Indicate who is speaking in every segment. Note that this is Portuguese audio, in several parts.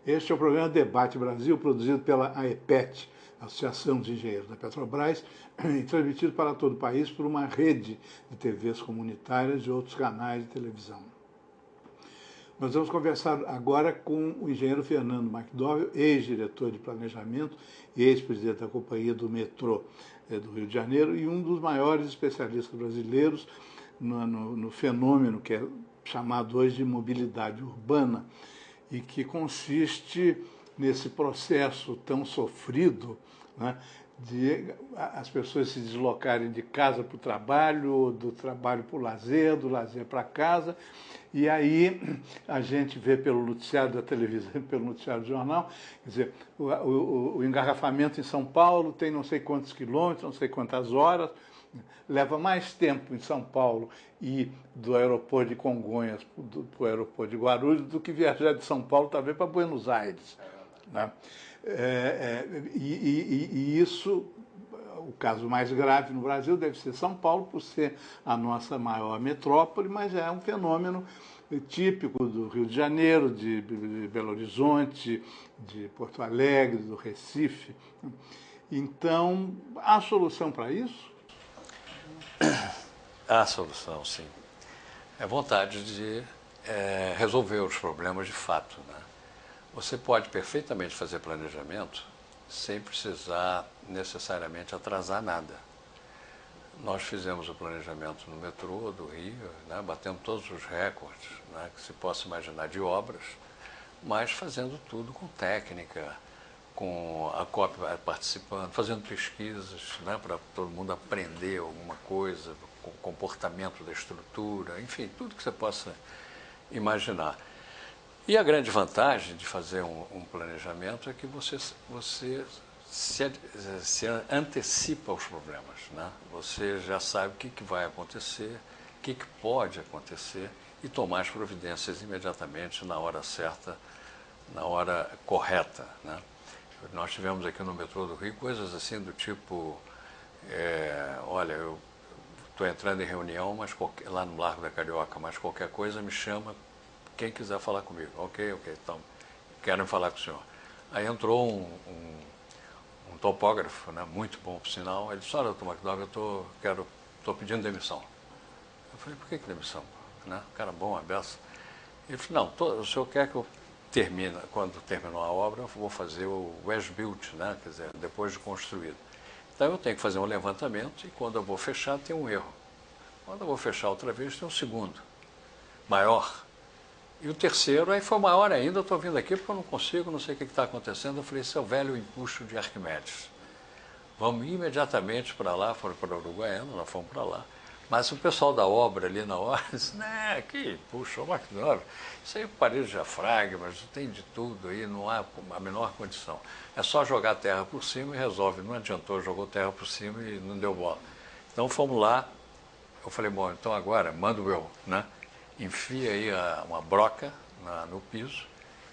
Speaker 1: Este é o programa Debate Brasil, produzido pela AEPET, Associação dos Engenheiros da Petrobras, e transmitido para todo o país por uma rede de TVs comunitárias e outros canais de televisão. Nós vamos conversar agora com o engenheiro Fernando McDowell, ex-diretor de planejamento e ex-presidente da Companhia do Metrô do Rio de Janeiro e um dos maiores especialistas brasileiros no fenômeno que é chamado hoje de mobilidade urbana e que consiste nesse processo tão sofrido, né, de as pessoas se deslocarem de casa para o trabalho, do trabalho para o lazer, do lazer para casa. E aí a gente vê pelo noticiário da televisão, pelo noticiário do jornal, quer dizer, o engarrafamento em São Paulo tem não sei quantos quilômetros, não sei quantas horas, leva mais tempo em São Paulo ir do aeroporto de Congonhas para o aeroporto de Guarulhos do que viajar de São Paulo, talvez, para Buenos Aires. Né? E isso, o caso mais grave no Brasil deve ser São Paulo, por ser a nossa maior metrópole, mas é um fenômeno típico do Rio de Janeiro, de Belo Horizonte, de Porto Alegre, do Recife. Então, há solução para isso?
Speaker 2: Há solução, sim. É vontade de resolver os problemas de fato, né? Você pode perfeitamente fazer planejamento sem precisar necessariamente atrasar nada. Nós fizemos o planejamento no metrô do Rio, né, batendo todos os recordes, né, que se possa imaginar de obras, mas fazendo tudo com técnica, com a COP participando, fazendo pesquisas, né, para todo mundo aprender alguma coisa, com o comportamento da estrutura, enfim, tudo que você possa imaginar. E a grande vantagem de fazer um planejamento é que você se antecipa aos problemas, né? Você já sabe o que vai acontecer, o que pode acontecer e tomar as providências imediatamente, na hora certa, na hora correta, né? Nós tivemos aqui no metrô do Rio coisas assim do tipo, olha, eu estou entrando em reunião mas lá no Largo da Carioca, mas qualquer coisa me chama, quem quiser falar comigo. Ok, então, quero falar com o senhor. Aí entrou um topógrafo, né, muito bom por sinal, ele disse, olha, doutor McDowell, eu estou pedindo demissão. Eu falei, por que demissão? Né? Cara bom, a beça. Ele falou, não, o senhor quer que eu termine, quando terminou a obra, eu vou fazer o as-built, né, quer dizer, depois de construído. Então eu tenho que fazer um levantamento e quando eu vou fechar tem um erro. Quando eu vou fechar outra vez tem um segundo, maior. E o terceiro, aí foi maior ainda, eu estou vindo aqui porque eu não consigo, não sei o que está acontecendo. Eu falei, esse é o velho empuxo de Arquimedes. Vamos imediatamente para lá, foram para a Uruguaiana, nós fomos para lá. Mas o pessoal da obra ali na hora disse, né, que puxa, o McDowell, isso aí é parede de diafragmas, tem de tudo aí, não há a menor condição. É só jogar terra por cima e resolve. Não adiantou, jogou terra por cima e não deu bola. Então fomos lá, eu falei, bom, então agora mando eu, né? Enfia aí uma broca no piso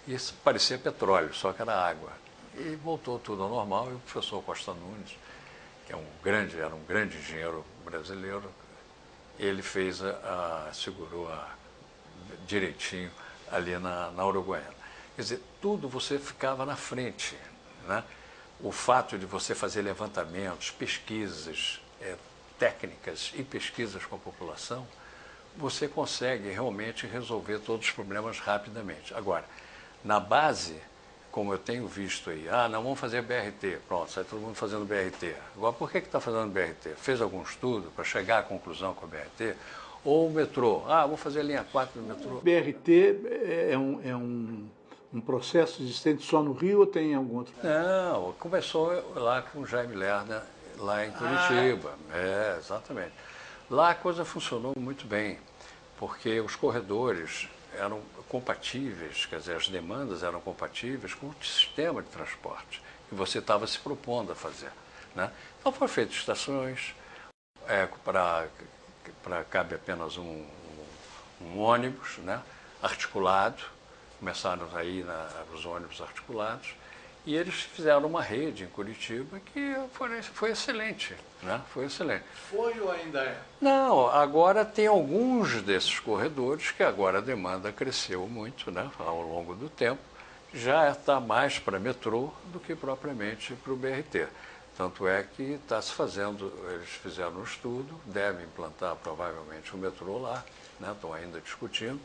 Speaker 2: e isso parecia petróleo, só que era água. E voltou tudo ao normal e o professor Costa Nunes, que era um grande engenheiro brasileiro, ele fez segurou direitinho ali na Uruguaiana. Quer dizer, tudo você ficava na frente, né? O fato de você fazer levantamentos, pesquisas técnicas e pesquisas com a população, você consegue realmente resolver todos os problemas rapidamente. Agora, na base, como eu tenho visto aí, não, vamos fazer BRT, pronto, sai todo mundo fazendo BRT. Agora, por que está fazendo BRT? Fez algum estudo para chegar à conclusão com a BRT? Ou o metrô? Vou fazer a linha 4 do metrô.
Speaker 1: BRT é um processo existente só no Rio ou tem em algum outro?
Speaker 2: Não, começou lá com o Jaime Lerner, lá em Curitiba. Exatamente. Lá a coisa funcionou muito bem, porque os corredores eram compatíveis, quer dizer, as demandas eram compatíveis com o sistema de transporte que você estava se propondo a fazer, né? Então foram feitas estações, para cabe apenas um ônibus, né, articulado, começaram aí os ônibus articulados, e eles fizeram uma rede em Curitiba que foi excelente, né? Foi excelente.
Speaker 1: Foi ou ainda é?
Speaker 2: Não, agora tem alguns desses corredores que agora a demanda cresceu muito, né, ao longo do tempo, já está mais para metrô do que propriamente para o BRT. Tanto é que está se fazendo, eles fizeram um estudo, devem implantar provavelmente o metrô lá, né, estão ainda discutindo.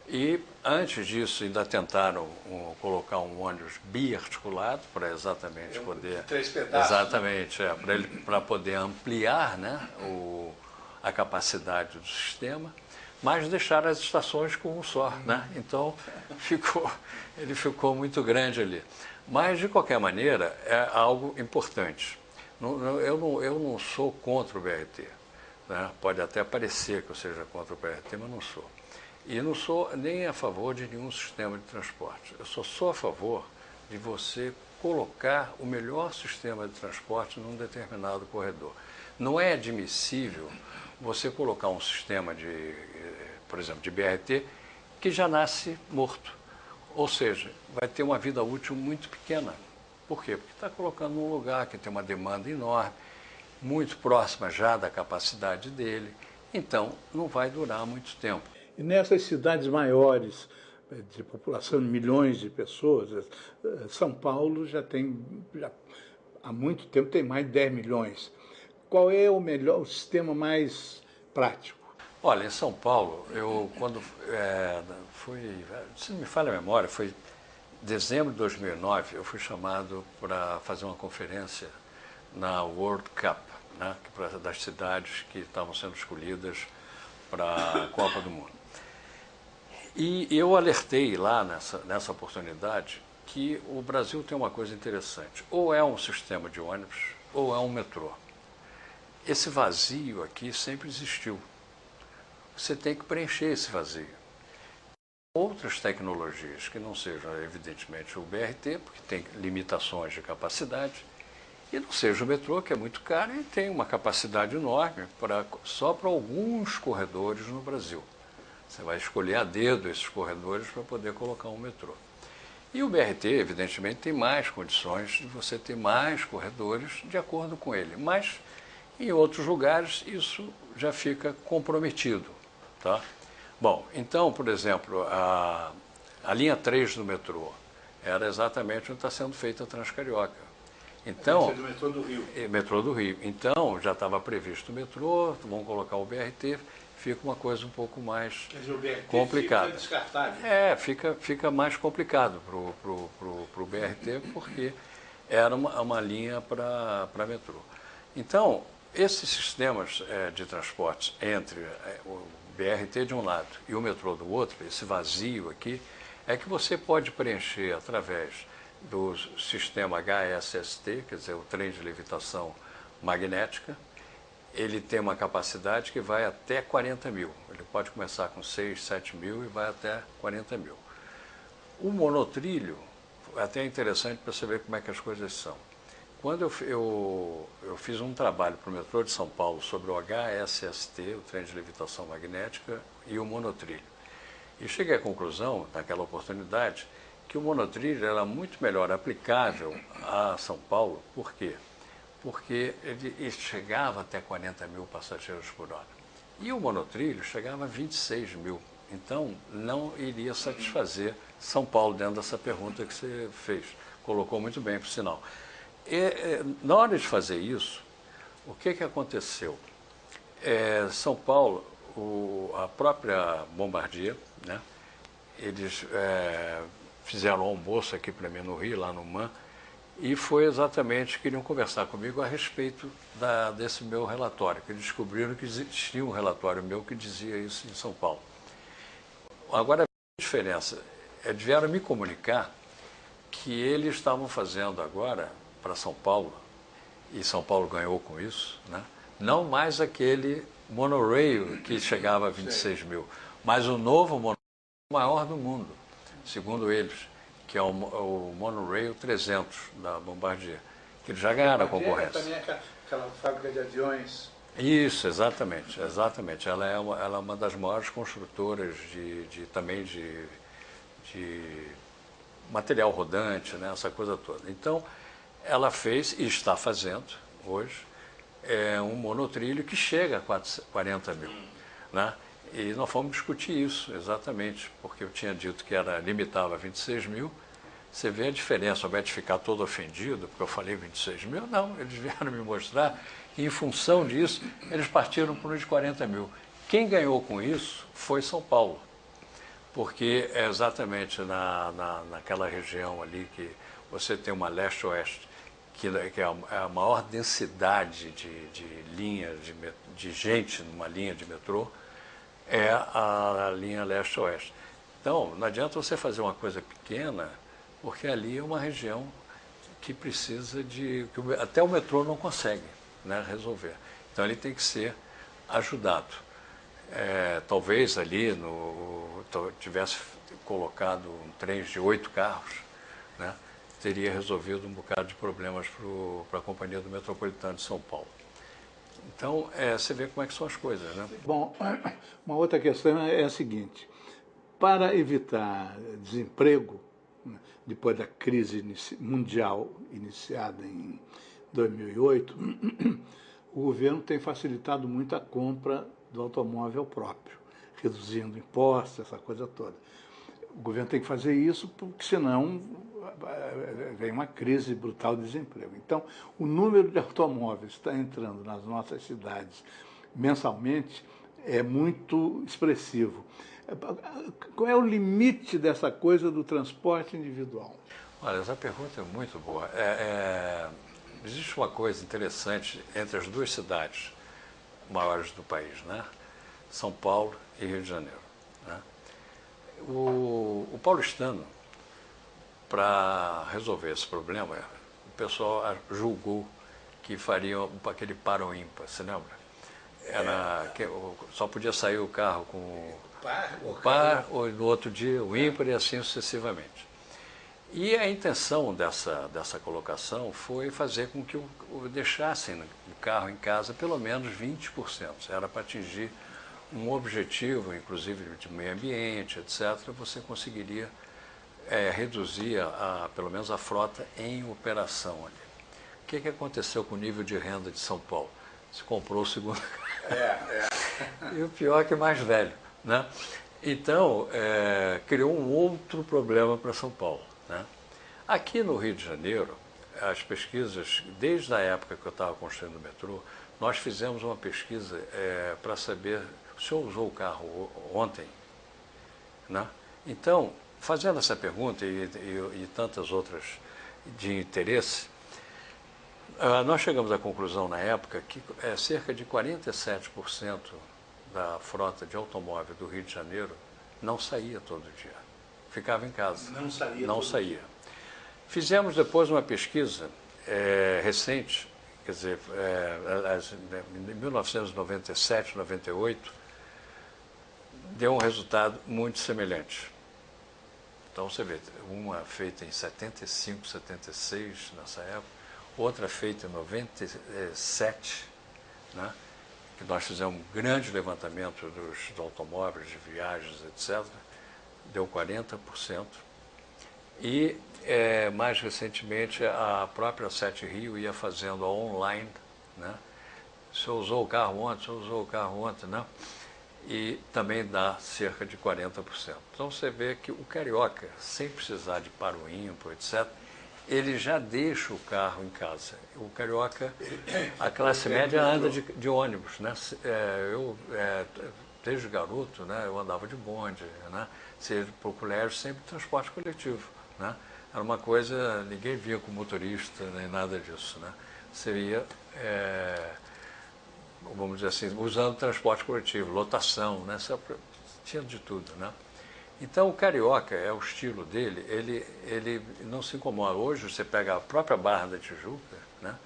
Speaker 2: E antes disso ainda tentaram colocar um ônibus biarticulado para exatamente poder...
Speaker 1: Três pedaços.
Speaker 2: Exatamente, para poder ampliar, né, a capacidade do sistema, mas deixar as estações com um só, né? Então ele ficou muito grande ali. Mas, de qualquer maneira, é algo importante. Eu não sou contra o BRT. Né? Pode até parecer que eu seja contra o BRT, mas não sou. E não sou nem a favor de nenhum sistema de transporte. Eu só sou a favor de você colocar o melhor sistema de transporte num determinado corredor. Não é admissível você colocar um sistema por exemplo, de BRT, que já nasce morto. Ou seja, vai ter uma vida útil muito pequena. Por quê? Porque está colocando num lugar que tem uma demanda enorme, muito próxima já da capacidade dele, então não vai durar muito tempo.
Speaker 1: E nessas cidades maiores, de população de milhões de pessoas, São Paulo já há muito tempo tem mais de 10 milhões. Qual é o sistema mais prático?
Speaker 2: Olha, em São Paulo, quando se não me falha a memória, foi em dezembro de 2009, eu fui chamado para fazer uma conferência na World Cup, né, das cidades que estavam sendo escolhidas para a Copa do Mundo. E eu alertei lá nessa oportunidade que o Brasil tem uma coisa interessante, ou é um sistema de ônibus, ou é um metrô. Esse vazio aqui sempre existiu. Você tem que preencher esse vazio. Outras tecnologias que não sejam, evidentemente, o BRT, porque tem limitações de capacidade, e não seja o metrô, que é muito caro e tem uma capacidade enorme só para alguns corredores no Brasil. Você vai escolher a dedo esses corredores para poder colocar um metrô. E o BRT, evidentemente, tem mais condições de você ter mais corredores de acordo com ele. Mas, em outros lugares, isso já fica comprometido. Tá? Bom, então, por exemplo, a linha 3 do metrô era exatamente onde está sendo feita a Transcarioca. Então,
Speaker 1: do metrô do Rio.
Speaker 2: Metrô do Rio. Então, já estava previsto o metrô, vão colocar o BRT, fica uma coisa um pouco mais complicada.
Speaker 1: Fica descartável.
Speaker 2: Fica mais complicado para o BRT, porque era uma linha para metrô. Então, esses sistemas de transportes entre o BRT de um lado e o metrô do outro, esse vazio aqui, é que você pode preencher através do sistema HSST, quer dizer, o trem de levitação magnética. Ele tem uma capacidade que vai até 40 mil. Ele pode começar com 6, 7 mil e vai até 40 mil. O monotrilho, até é interessante para você ver como é que as coisas são. Quando eu fiz um trabalho para o metrô de São Paulo sobre o HSST, o trem de levitação magnética, e o monotrilho. E cheguei à conclusão, naquela oportunidade, que o monotrilho era muito melhor aplicável a São Paulo. Por quê? Porque ele chegava até 40 mil passageiros por hora. E o monotrilho chegava a 26 mil. Então, não iria satisfazer São Paulo dentro dessa pergunta que você fez. Colocou muito bem, por sinal. Na hora de fazer isso, o que aconteceu? São Paulo, a própria Bombardier, né, eles fizeram um almoço aqui para mim no Rio, lá no MAN, e foi exatamente, queriam conversar comigo a respeito desse meu relatório, que eles descobriram que existia um relatório meu que dizia isso em São Paulo. Agora, a diferença vieram me comunicar que eles estavam fazendo agora para São Paulo, e São Paulo ganhou com isso, né? Não mais aquele monorail que chegava a 26 mil, mas o novo monorail maior do mundo, segundo eles, que é o monorail 300 da Bombardier, que eles já ganharam a concorrência.
Speaker 1: Também aquela fábrica de aviões.
Speaker 2: Isso, exatamente. Ela é uma das maiores construtoras também de material rodante, né, essa coisa toda. Então, ela fez e está fazendo hoje um monotrilho que chega a 40 mil. Né? E nós fomos discutir isso exatamente, porque eu tinha dito que limitava a 26 mil Você vê a diferença, ao invés de ficar todo ofendido, porque eu falei 26 mil, não, eles vieram me mostrar que, em função disso, eles partiram para uns 40 mil. Quem ganhou com isso foi São Paulo, porque é exatamente naquela região ali que você tem uma leste-oeste, que é a maior densidade de linha de gente numa linha de metrô, é a linha leste-oeste. Então, não adianta você fazer uma coisa pequena, porque ali é uma região que precisa que até o metrô não consegue, né, resolver. Então, ele tem que ser ajudado. Talvez ali tivesse colocado um trem de 8 carros, né, teria resolvido um bocado de problemas para a Companhia do Metropolitano de São Paulo. Então, você vê como é que são as coisas, né?
Speaker 1: Bom, uma outra questão é a seguinte: para evitar desemprego, né, depois da crise mundial iniciada em 2008, o governo tem facilitado muito a compra do automóvel próprio, reduzindo impostos, essa coisa toda. O governo tem que fazer isso porque senão vem uma crise brutal de desemprego. Então, o número de automóveis que está entrando nas nossas cidades mensalmente é muito expressivo. Qual é o limite dessa coisa do transporte individual?
Speaker 2: Olha, essa pergunta é muito boa. Existe uma coisa interessante entre as duas cidades maiores do país, né? São Paulo e Rio de Janeiro, né? O paulistano, para resolver esse problema, o pessoal julgou que faria aquele par ou ímpar, você lembra? Só podia sair o carro com o par, ou no outro dia o ímpar e assim sucessivamente. E a intenção dessa colocação foi fazer com que deixassem o carro em casa pelo menos 20%. Era para atingir um objetivo, inclusive de meio ambiente, etc., você conseguiria reduzir pelo menos a frota em operação ali. O que aconteceu com o nível de renda de São Paulo? Se comprou o segundo carro. E o pior é que é mais velho, né? Então, criou um outro problema para São Paulo, né? Aqui no Rio de Janeiro, as pesquisas, desde a época que eu estava construindo o metrô, nós fizemos uma pesquisa para saber: o senhor usou o carro ontem? Né? Então, fazendo essa pergunta e tantas outras de interesse, nós chegamos à conclusão na época que cerca de 47% da frota de automóvel do Rio de Janeiro não saía todo dia. Ficava em casa. Não saía. Fizemos depois uma pesquisa recente, quer dizer, em 1997, 98, deu um resultado muito semelhante. Então, você vê, uma feita em 75, 76, nessa época, outra feita em 97, né, que nós fizemos um grande levantamento dos automóveis, de viagens, etc., deu 40%. E, mais recentemente, a própria Sete Rio ia fazendo online, né? O senhor usou o carro ontem, né? E também dá cerca de 40%. Então você vê que o carioca, sem precisar de par ou ímpar, etc., ele já deixa o carro em casa. O carioca, a classe média anda de ônibus, né? Desde garoto, né, eu andava de bonde, né? Seja para o colégio, sempre transporte coletivo, né? Era uma coisa, ninguém via com motorista, nem nada disso, né? Você ia, vamos dizer assim, usando transporte coletivo, lotação, né? Tinha de tudo, né? Então, o carioca, o estilo dele, ele não se incomoda. Hoje, você pega a própria Barra da Tijuca, né?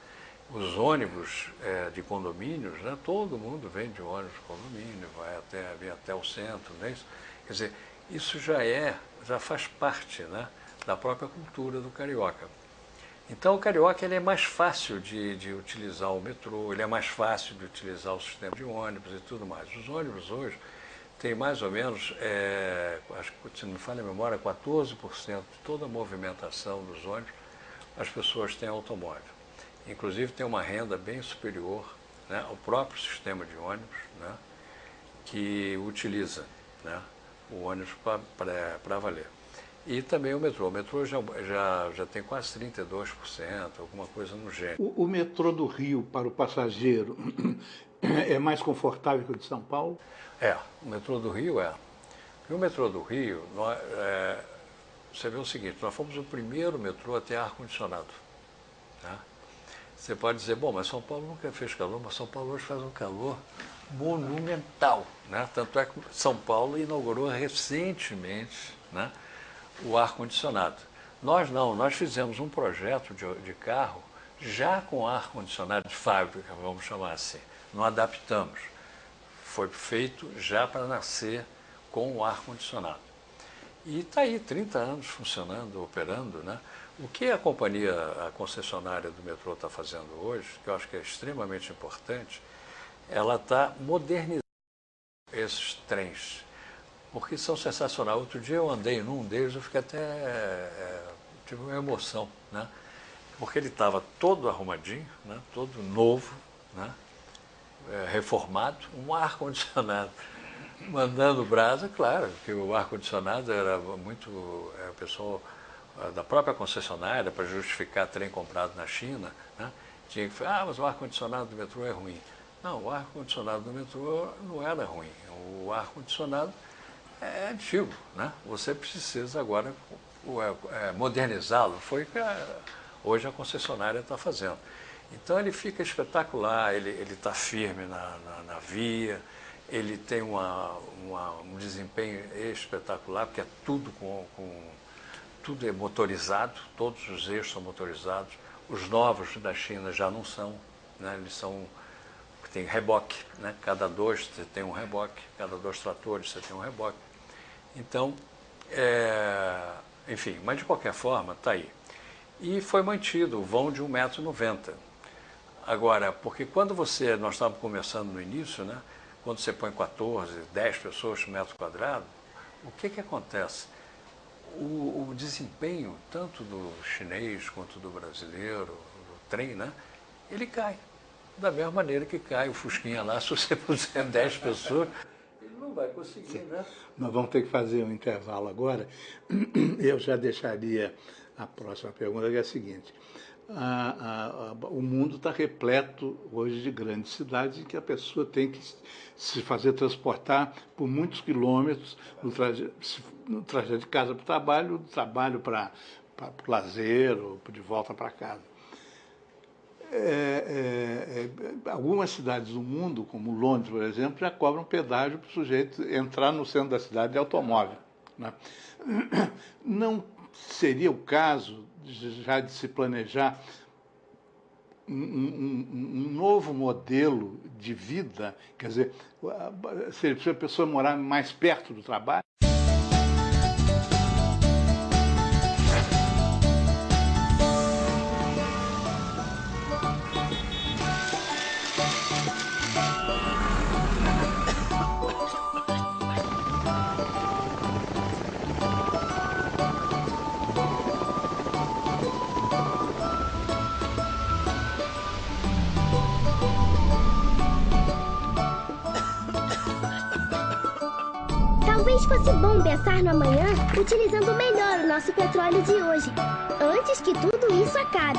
Speaker 2: Os ônibus de condomínios, né? Todo mundo vem de ônibus de condomínio, vem até o centro, não é isso? Quer dizer, isso já faz parte, né, da própria cultura do carioca. Então, o carioca ele é mais fácil de utilizar o metrô, ele é mais fácil de utilizar o sistema de ônibus e tudo mais. Os ônibus hoje têm mais ou menos, acho que, se não me falha a memória, 14% de toda a movimentação dos ônibus, as pessoas têm automóvel. Inclusive, tem uma renda bem superior, né, ao próprio sistema de ônibus, né, que utiliza, né, o ônibus para valer. E também o metrô. O metrô já tem quase 32%, alguma coisa no gênero.
Speaker 1: O metrô do Rio para o passageiro é mais confortável que o de São Paulo?
Speaker 2: O metrô do Rio é. E o metrô do Rio, você vê o seguinte, nós fomos o primeiro metrô a ter ar-condicionado. Tá? Você pode dizer, bom, mas São Paulo nunca fez calor, mas São Paulo hoje faz um calor monumental. Né? Tanto é que São Paulo inaugurou recentemente, né, o ar-condicionado. Nós não, nós fizemos um projeto de carro já com ar-condicionado de fábrica, vamos chamar assim. Não adaptamos. Foi feito já para nascer com o ar-condicionado. E está aí, 30 anos funcionando, operando, né? O que a concessionária do metrô está fazendo hoje, que eu acho que é extremamente importante, ela está modernizando esses trens, porque são sensacionais. Outro dia eu andei num deles, eu fiquei tive uma emoção, né? Porque ele estava todo arrumadinho, né? Todo novo, né? Reformado, um ar-condicionado mandando brasa, claro, que o ar-condicionado era muito, o pessoal da própria concessionária, para justificar trem comprado na China, né, tinha que falar, mas o ar-condicionado do metrô é ruim. Não, o ar-condicionado do metrô não era ruim, o ar-condicionado é antigo, né? Você precisa agora modernizá-lo, foi o que hoje a concessionária está fazendo. Então ele fica espetacular, ele está firme na via, ele tem um desempenho espetacular, porque é tudo tudo é motorizado, todos os eixos são motorizados. Os novos da China já não são, né? Eles tem reboque, né? Cada dois você tem um reboque, cada 2 tratores você tem um reboque. Então, enfim, mas de qualquer forma, está aí. E foi mantido o vão de 1,90 m. Agora, porque nós estávamos começando no início, né? Quando você põe 14, 10 pessoas por metro quadrado, o que acontece? O desempenho, tanto do chinês quanto do brasileiro, do trem, né? Ele cai. Da mesma maneira que cai o Fusquinha lá, se você puser 10 pessoas, ele não vai conseguir, né?
Speaker 1: Nós vamos ter que fazer um intervalo agora. Eu já deixaria a próxima pergunta, que é a seguinte. O mundo está repleto hoje de grandes cidades em que a pessoa tem que se fazer transportar por muitos quilômetros no trajeto de casa para o trabalho, do trabalho para o lazer ou de volta para casa. Algumas cidades do mundo, como Londres, por exemplo, já cobram pedágio para o sujeito entrar no centro da cidade de automóvel, né? Não seria o caso já de se planejar um novo modelo de vida, quer dizer, se a pessoa morar mais perto do trabalho?
Speaker 3: Talvez fosse bom pensar no amanhã utilizando melhor o nosso petróleo de hoje, antes que tudo isso acabe.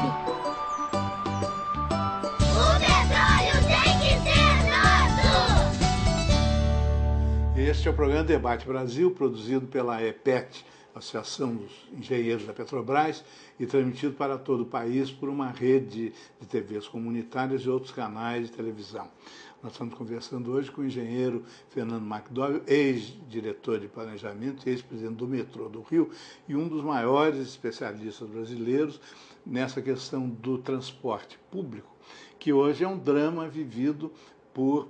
Speaker 3: O petróleo tem que ser nosso!
Speaker 1: Este é o programa Debate Brasil, produzido pela EPET, Associação dos Engenheiros da Petrobras, e transmitido para todo o país por uma rede de TVs comunitárias e outros canais de televisão. Nós estamos conversando hoje com o engenheiro Fernando McDowell, ex-diretor de planejamento e ex-presidente do metrô do Rio, e um dos maiores especialistas brasileiros nessa questão do transporte público, que hoje é um drama vivido por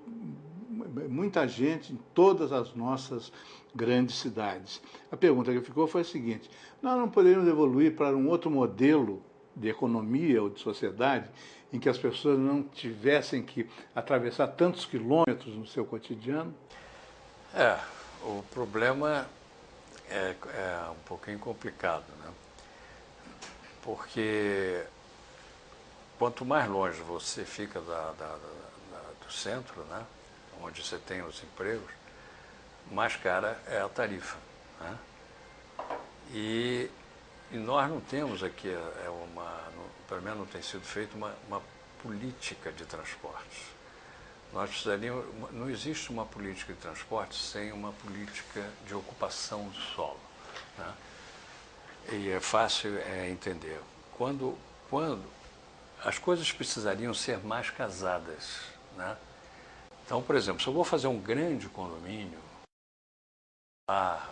Speaker 1: muita gente em todas as nossas grandes cidades. A pergunta que ficou foi a seguinte: nós não poderíamos evoluir para um outro modelo de economia ou de sociedade em que as pessoas não tivessem que atravessar tantos quilômetros no seu cotidiano?
Speaker 2: O problema é um pouquinho complicado, né? Porque quanto mais longe você fica do centro, né, onde você tem os empregos, mais cara é a tarifa, né? E nós não temos aqui, pelo menos não tem sido feita uma política de transportes. Nós precisaríamos, não existe uma política de transporte sem uma política de ocupação do solo, né? E é fácil entender. Quando as coisas precisariam ser mais casadas, né? Então, por exemplo, se eu vou fazer um grande condomínio,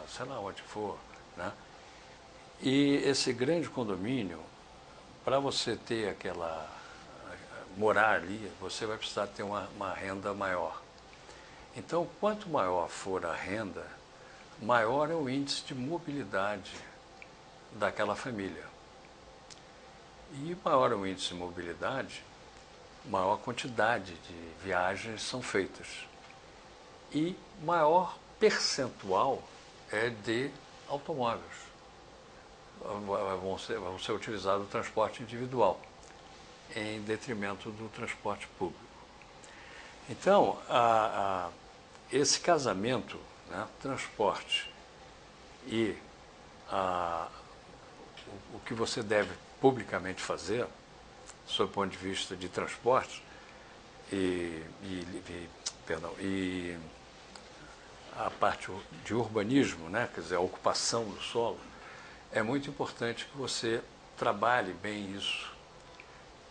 Speaker 2: sei lá onde for, né? E esse grande condomínio, para você ter morar ali, você vai precisar ter uma renda maior. Então, quanto maior for a renda, maior é o índice de mobilidade daquela família. E maior é o índice de mobilidade, maior a quantidade de viagens são feitas. E maior percentual é de automóveis. Vão ser utilizados o transporte individual, em detrimento do transporte público. Então, esse casamento, né, transporte e o que você deve publicamente fazer, sob o ponto de vista de transporte e a parte de urbanismo, né, quer dizer, a ocupação do solo, é muito importante que você trabalhe bem isso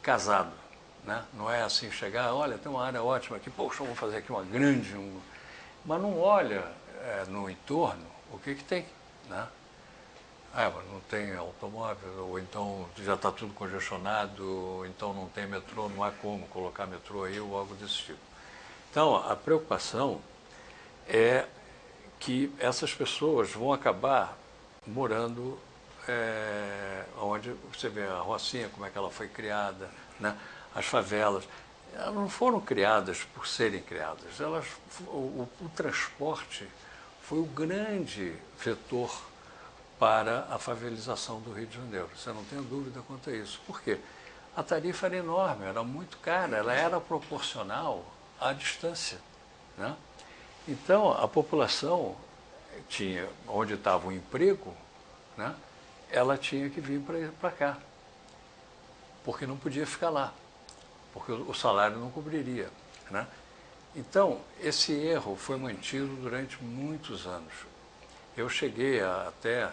Speaker 2: casado, né? Não é assim chegar, olha, tem uma área ótima aqui, poxa, vamos fazer aqui uma grande... Mas não olha no entorno o que tem, né? Mas não tem automóvel, ou então já está tudo congestionado, ou então não tem metrô, não há como colocar metrô aí ou algo desse tipo. Então, a preocupação é que essas pessoas vão acabar morando onde você vê a Rocinha, como é que ela foi criada, né? As favelas. Elas não foram criadas por serem criadas. O transporte foi o grande vetor para a favelização do Rio de Janeiro. Você não tem dúvida quanto a isso. Por quê? A tarifa era enorme, era muito cara, ela era proporcional à distância, né? Então, a população tinha, onde estava o emprego, né, ela tinha que vir para cá, porque não podia ficar lá, porque o salário não cobriria, né? Então, esse erro foi mantido durante muitos anos. Eu cheguei até,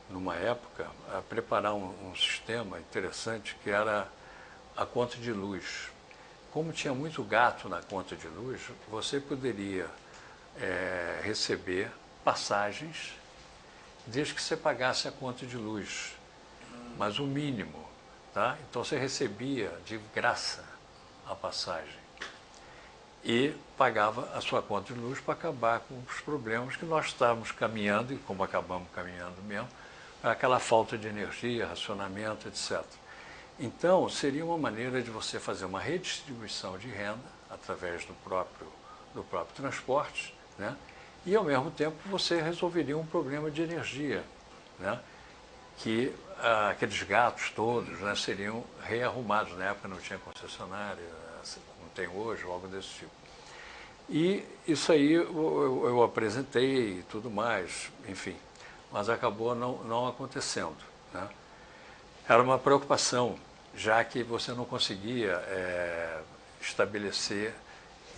Speaker 2: numa época, a preparar um sistema interessante que era a conta de luz. Como tinha muito gato na conta de luz, você poderia receber passagens desde que você pagasse a conta de luz, mas o mínimo, tá? Então você recebia de graça a passagem e pagava a sua conta de luz para acabar com os problemas que nós estávamos caminhando, e como acabamos caminhando mesmo, para aquela falta de energia, racionamento, etc. Então, seria uma maneira de você fazer uma redistribuição de renda através do próprio transporte, né? E, ao mesmo tempo, você resolveria um problema de energia, né? Que aqueles gatos todos, né, seriam rearrumados. Na época não tinha concessionária, não tem hoje, ou algo desse tipo. E isso aí eu apresentei e tudo mais, enfim, mas acabou não acontecendo, né? Era uma preocupação, já que você não conseguia estabelecer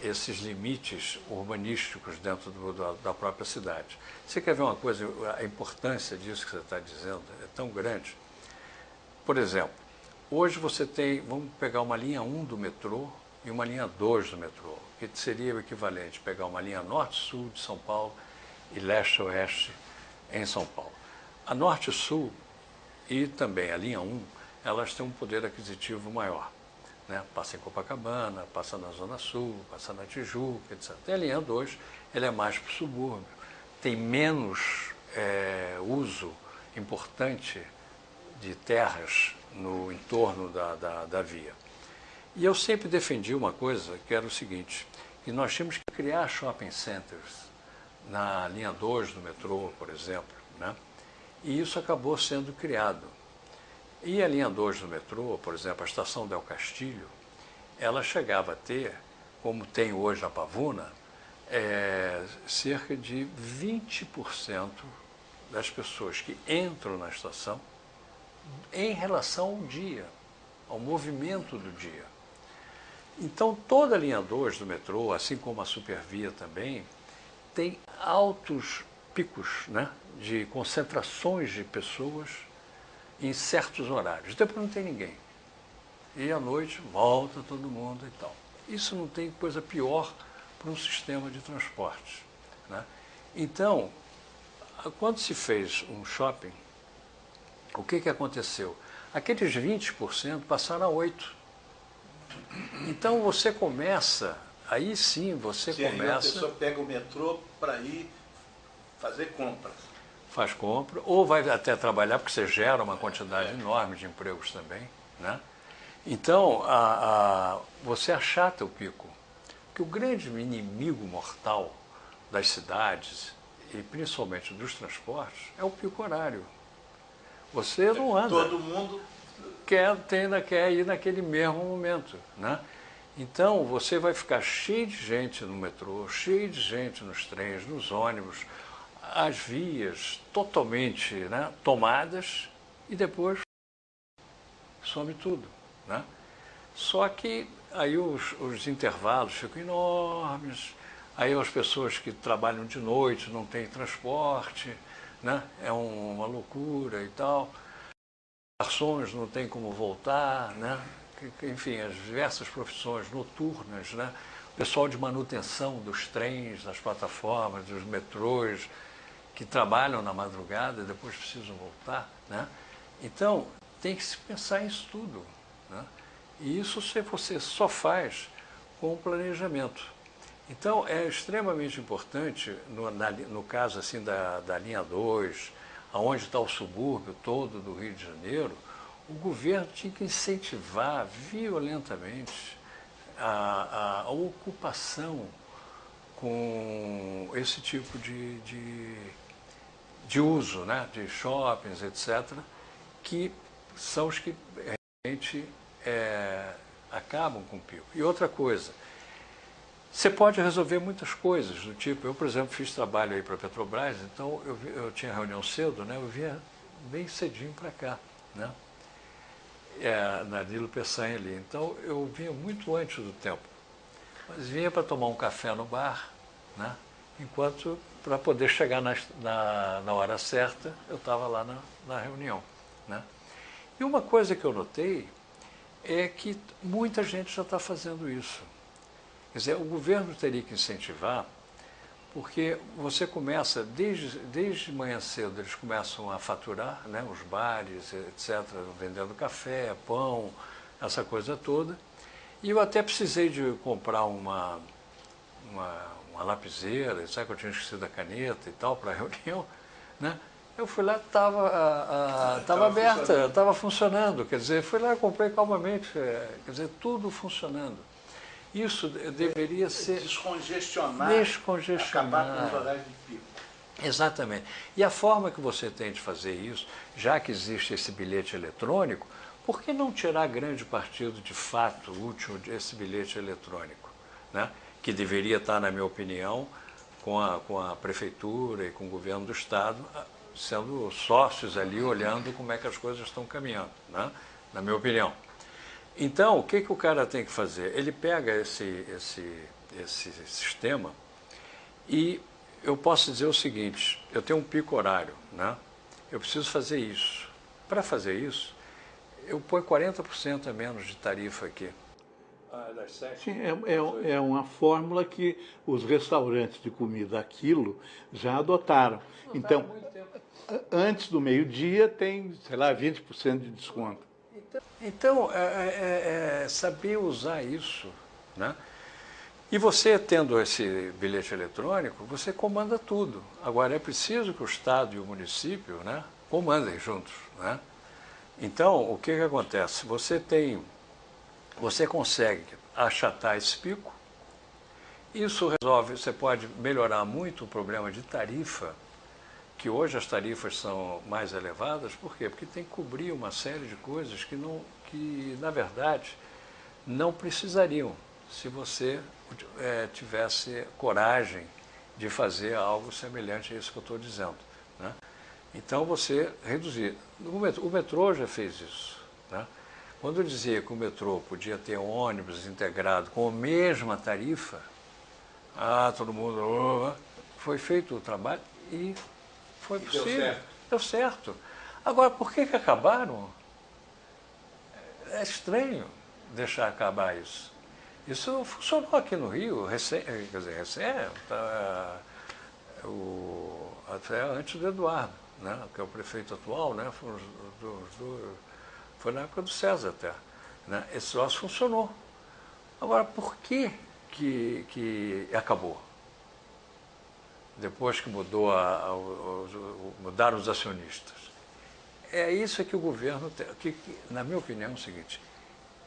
Speaker 2: esses limites urbanísticos dentro da própria cidade. Você quer ver uma coisa, a importância disso que você está dizendo é tão grande. Por exemplo, hoje você tem, vamos pegar uma linha 1 do metrô e uma linha 2 do metrô, que seria o equivalente a pegar uma linha norte-sul de São Paulo e leste-oeste em São Paulo. A norte-sul e também a linha 1, elas têm um poder aquisitivo maior, né? Passa em Copacabana, passa na Zona Sul, passa na Tijuca, etc. E a linha 2, ela é mais para o subúrbio, tem menos uso importante de terras no entorno da via. E eu sempre defendi uma coisa, que era o seguinte, que nós tínhamos que criar shopping centers na linha 2 do metrô, por exemplo, né? E isso acabou sendo criado. E a linha 2 do metrô, por exemplo, a estação Del Castillo, ela chegava a ter, como tem hoje a Pavuna, cerca de 20% das pessoas que entram na estação em relação ao dia, ao movimento do dia. Então, toda a linha 2 do metrô, assim como a Supervia também, tem altos picos, né, de concentrações de pessoas em certos horários. Depois não tem ninguém. E à noite volta todo mundo e tal. Isso não tem coisa pior para um sistema de transporte, né? Então, quando se fez um shopping, o que aconteceu? Aqueles 20% passaram a 8%. Então você começa, aí sim você começa...
Speaker 1: A pessoa pega o metrô para ir fazer compras.
Speaker 2: Faz compra, ou vai até trabalhar, porque você gera uma quantidade enorme de empregos também, né? Então, você achata o pico. Porque o grande inimigo mortal das cidades, e principalmente dos transportes, é o pico horário. Você não anda.
Speaker 1: Todo mundo
Speaker 2: quer ir naquele mesmo momento, né? Então, você vai ficar cheio de gente no metrô, cheio de gente nos trens, nos ônibus, as vias totalmente, né, tomadas, e depois some tudo, né? Só que aí os intervalos ficam enormes, aí as pessoas que trabalham de noite não têm transporte, né? É uma loucura e tal. Garçons não tem como voltar, né? Enfim, as diversas profissões noturnas, né? O pessoal de manutenção dos trens, das plataformas, dos metrôs, que trabalham na madrugada e depois precisam voltar, né? Então, tem que se pensar nisso tudo, né? E isso você só faz com o planejamento. Então, é extremamente importante, no caso assim da linha 2, onde está o subúrbio todo do Rio de Janeiro, o governo tinha que incentivar violentamente a ocupação com esse tipo de uso, né, de shoppings, etc., que são os que realmente acabam com o pico. E outra coisa, você pode resolver muitas coisas, do tipo, eu, por exemplo, fiz trabalho aí para a Petrobras, então eu tinha reunião cedo, né, eu vinha bem cedinho para cá, né, na Nilo Peçanha ali, então eu vinha muito antes do tempo, mas vinha para tomar um café no bar, né, enquanto, para poder chegar na hora certa, eu estava lá na reunião, né. E uma coisa que eu notei é que muita gente já está fazendo isso. Quer dizer, o governo teria que incentivar, porque você começa, desde manhã cedo, eles começam a faturar, né, os bares, etc., vendendo café, pão, essa coisa toda. E eu até precisei de comprar uma lapiseira, sabe que eu tinha esquecido a caneta e tal, para a reunião, né? Eu fui lá, estava aberta, estava funcionando, quer dizer, fui lá, comprei calmamente, quer dizer, tudo funcionando. Isso deveria ser...
Speaker 1: Descongestionar, acabar com os horários de pico.
Speaker 2: Exatamente. E a forma que você tem de fazer isso, já que existe esse bilhete eletrônico, por que não tirar grande partido de fato útil desse bilhete eletrônico, né? Que deveria estar, na minha opinião, com a prefeitura e com o governo do estado, sendo sócios ali, olhando como é que as coisas estão caminhando, né? Na minha opinião. Então, o que o cara tem que fazer? Ele pega esse sistema e eu posso dizer o seguinte, eu tenho um pico horário, né? Eu preciso fazer isso. Para fazer isso, eu ponho 40% a menos de tarifa aqui. Das 7.
Speaker 1: Sim, é uma fórmula que os restaurantes de comida a quilo já adotaram. Então, antes do meio-dia tem, sei lá, 20% de desconto.
Speaker 2: Então, saber usar isso, né? E você, tendo esse bilhete eletrônico, você comanda tudo. Agora, é preciso que o Estado e o município, né, comandem juntos, né? Então, o que acontece? Você consegue achatar esse pico, isso resolve, você pode melhorar muito o problema de tarifa, que hoje as tarifas são mais elevadas, por quê? Porque tem que cobrir uma série de coisas que na verdade, não precisariam, se você tivesse coragem de fazer algo semelhante a isso que eu estou dizendo, né? Então você reduzir. O metrô já fez isso, né? Quando eu dizia que o metrô podia ter um ônibus integrado com a mesma tarifa, todo mundo... Foi feito o trabalho e foi possível. Deu certo. Agora, por que acabaram? É estranho deixar acabar isso. Isso funcionou aqui no Rio, até antes do Eduardo, né, que é o prefeito atual, né, foi na época do César até. Né, esse troço funcionou. Agora, por que acabou? Depois que mudaram os acionistas. É isso que o governo tem. Na minha opinião, é o seguinte: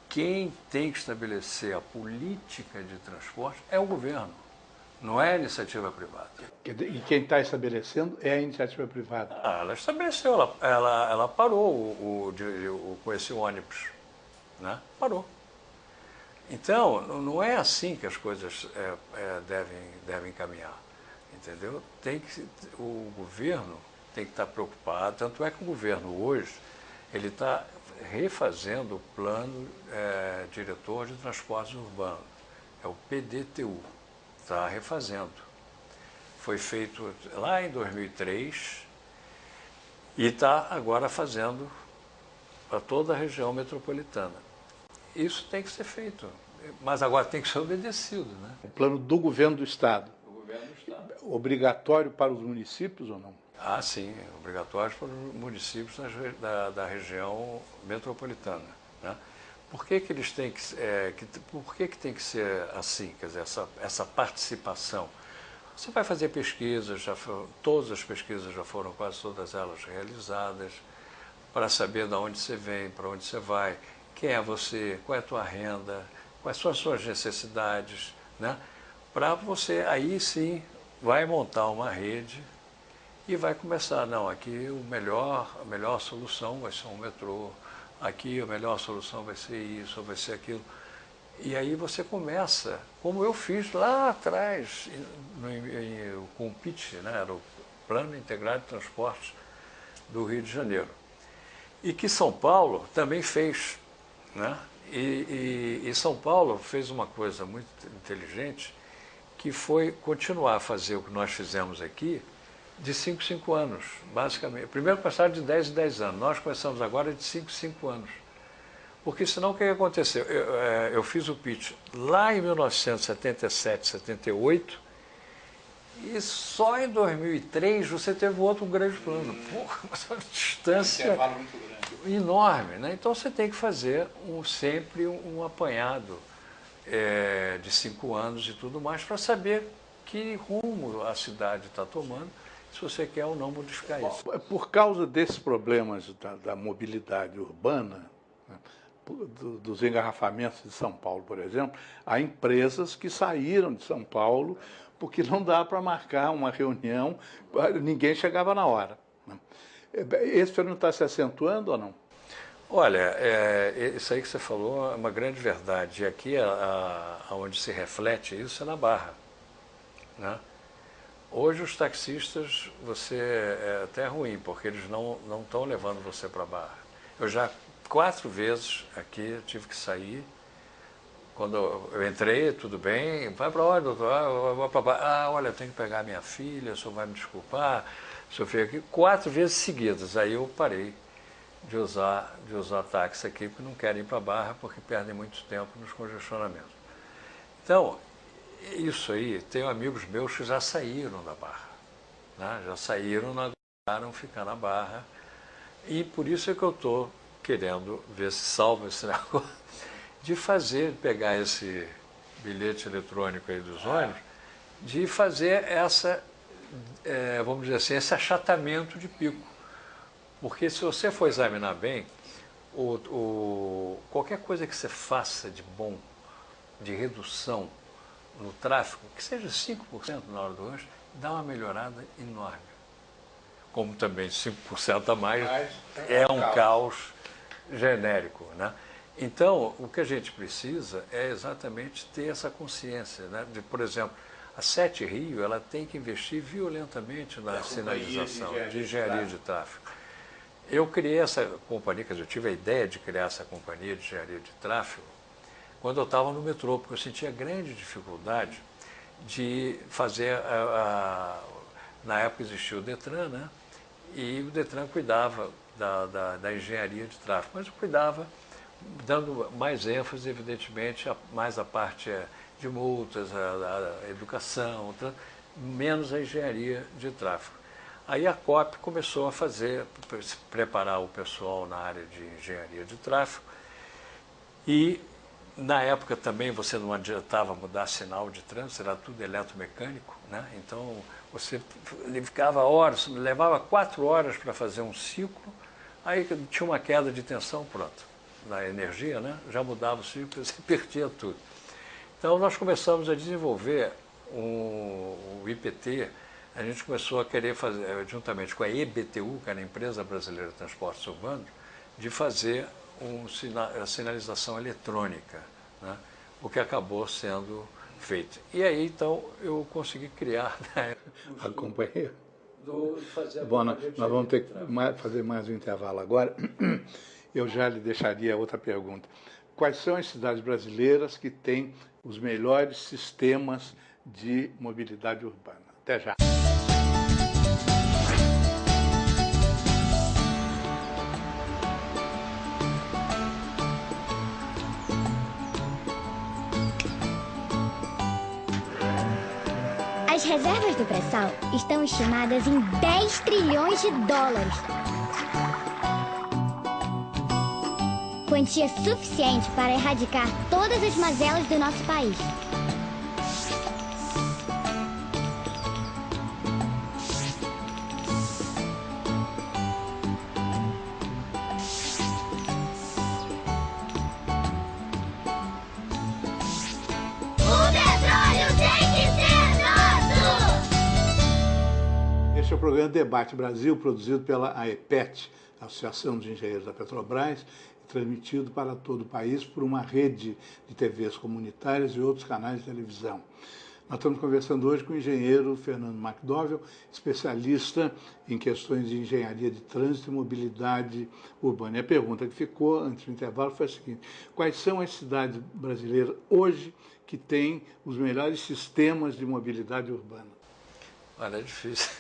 Speaker 2: quem tem que estabelecer a política de transporte é o governo, não é a iniciativa privada.
Speaker 1: E quem está estabelecendo é a iniciativa privada.
Speaker 2: Ela estabeleceu, ela parou com esse ônibus, né? Parou. Então, não é assim que as coisas devem caminhar, entendeu? O governo tem que estar preocupado, tanto é que o governo hoje ele está refazendo o plano diretor de transportes urbanos, é o PDTU, está refazendo. Foi feito lá em 2003 e está agora fazendo para toda a região metropolitana. Isso tem que ser feito, mas agora tem que ser obedecido, né?
Speaker 1: O plano do governo do Estado. Obrigatório para os municípios ou não?
Speaker 2: Sim, obrigatório para os municípios da região metropolitana, né? Por que eles têm por que tem que ser assim, quer dizer, essa participação? Você vai fazer pesquisas, todas as pesquisas já foram, quase todas elas realizadas, para saber de onde você vem, para onde você vai, quem é você, qual é a tua renda, quais são as suas necessidades, né? Para você, aí sim, vai montar uma rede e vai começar, não, aqui a melhor solução vai ser um metrô, aqui a melhor solução vai ser isso, vai ser aquilo. E aí você começa, como eu fiz lá atrás, com o PIT, né, era o Plano Integrado de Transportes do Rio de Janeiro. E que São Paulo também fez, né? E São Paulo fez uma coisa muito inteligente, que foi continuar a fazer o que nós fizemos aqui, de 5 em 5 anos, basicamente. Primeiro passaram de 10 em 10 anos, nós começamos agora de 5 em 5 anos. Porque senão o que aconteceu? Eu fiz o pitch lá em 1977, 78, e só em 2003 você teve outro grande plano. Porra, uma distância enorme, né? Então você tem que fazer sempre um apanhado de 5 anos e tudo mais, para saber que rumo a cidade está tomando, se você quer ou não modificar isso.
Speaker 1: Por causa desses problemas da mobilidade urbana, né, dos engarrafamentos de São Paulo, por exemplo, há empresas que saíram de São Paulo porque não dá para marcar uma reunião, ninguém chegava na hora, né? Esse fenômeno está se acentuando ou não?
Speaker 2: Olha, isso aí que você falou é uma grande verdade. E aqui, onde se reflete isso, é na Barra, né? Hoje os taxistas, é até ruim, porque eles não estão levando você para a Barra. Eu já 4 vezes aqui tive que sair. Quando eu entrei, tudo bem, vai para onde, doutor? Eu vou para a Barra. Olha, eu tenho que pegar minha filha, o senhor vai me desculpar. O senhor fica aqui 4 vezes seguidas. Aí eu parei de usar táxi aqui, porque não querem ir para a Barra, porque perdem muito tempo nos congestionamentos. Então, isso aí, tenho amigos meus que já saíram da Barra, né? Já saíram, não aguentaram ficar na Barra, e por isso é que eu estou querendo ver se salva esse negócio, de pegar esse bilhete eletrônico aí dos ônibus, de fazer vamos dizer assim, esse achatamento de pico. Porque se você for examinar bem, qualquer coisa que você faça de bom, de redução no tráfego, que seja 5% na hora do lanche, dá uma melhorada enorme. Como também 5% a mais é um caos genérico, né? Então, o que a gente precisa é exatamente ter essa consciência, né? Por exemplo, A Sete Rio, ela tem que investir violentamente na sinalização, de engenharia de tráfego. Eu criei essa companhia, quer dizer, eu tive a ideia de criar essa companhia de engenharia de tráfego quando eu estava no metrô, porque eu sentia grande dificuldade de fazer, na época existia o Detran, né? E o Detran cuidava da engenharia de tráfego, mas eu cuidava dando mais ênfase, evidentemente, mais a parte de multas, a educação, menos a engenharia de tráfego. Aí a COP começou a preparar o pessoal na área de engenharia de tráfego e, na época também, você não adiantava mudar sinal de trânsito, era tudo eletromecânico, né? Então, você ficava horas, levava 4 horas para fazer um ciclo, aí tinha uma queda de tensão, pronto, da energia, né? Já mudava o ciclo, você perdia tudo. Então, nós começamos a desenvolver o IPT, a gente começou a querer fazer, juntamente com a EBTU, que era a Empresa Brasileira de Transportes Urbanos, de fazer a sinalização eletrônica, né? O que acabou sendo feito. E aí, então, eu consegui criar, né,
Speaker 1: a companhia. Bom, nós vamos ter que fazer mais um intervalo agora. Eu já lhe deixaria outra pergunta. Quais são as cidades brasileiras que têm os melhores sistemas de mobilidade urbana? Até já.
Speaker 3: As reservas do pré-sal estão estimadas em 10 trilhões de dólares. Quantia suficiente para erradicar todas as mazelas do nosso país.
Speaker 1: Este é o programa Debate Brasil, produzido pela AEPET, Associação de Engenheiros da Petrobras, e transmitido para todo o país por uma rede de TVs comunitárias e outros canais de televisão. Nós estamos conversando hoje com o engenheiro Fernando McDowell, especialista em questões de engenharia de trânsito e mobilidade urbana. E a pergunta que ficou antes do intervalo foi a seguinte: quais são as cidades brasileiras hoje que têm os melhores sistemas de mobilidade urbana?
Speaker 2: Olha, é difícil.